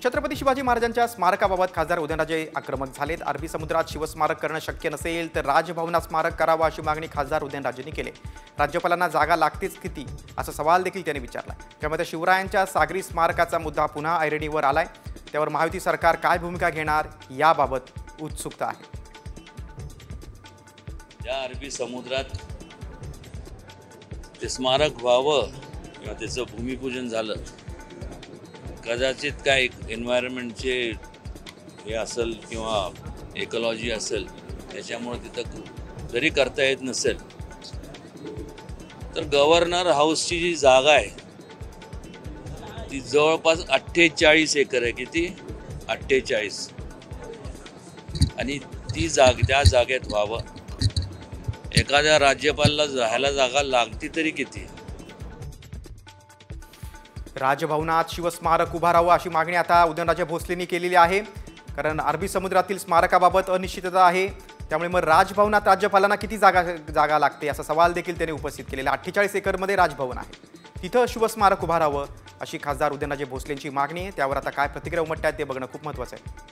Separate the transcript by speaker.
Speaker 1: छत्रपती शिवाजी महाराजांच्या स्मारकाबाबत खासदार उदयनराजे आक्रमक झालेत। अरबी समुद्रात शिवस्मारक करणं शक्य नसेल तर राजभवनात स्मारक करावं अशी मागणी खासदार उदयनराजेंनी केली। राज्यपालांना जागा लागतेच किती असा सवाल देखील त्यांनी विचारला। त्यामध्ये शिवरायांच्या सागरी स्मारकाचा मुद्दा पुन्हा ऐरणीवर आलाय। त्यावर महायुती सरकार काय भूमिका घेणार याबाबत उत्सुकता आहे।
Speaker 2: त्या अरबी समुद्रात ते स्मारक व्हावं किंवा त्याचं भूमिपूजन झालं, कदाचित काय एन्व्हायरमेंटचे हे असेल किंवा इकॉलॉजी असेल, त्याच्यामुळे तिथं जरी करता येत नसेल तर गव्हर्नर हाऊसची जी जागा आहे ती जवळपास 48 एकर आहे। किती? 48। आणि ती त्या जागेत व्हावं। एखाद्या राज्यपालाला राहायला जागा लागती तरी किती?
Speaker 1: राजभवनात शिवस्मारक उभारावं अशी मागणी आता उदयनराजे भोसलेंनी केलेली आहे। कारण अरबी समुद्रातील स्मारकाबाबत अनिश्चितता आहे। त्यामुळे मग राजभवनात राज्यपालांना किती जागा लागते असा सवाल देखील त्यांनी उपस्थित केलेला। 48 एकरमध्ये राजभवन आहे, तिथं शिवस्मारक उभारावं अशी खासदार उदयनराजे भोसलेंची मागणी आहे। त्यावर आता काय प्रतिक्रिया उमटतात ते बघणं खूप महत्त्वाचं आहे।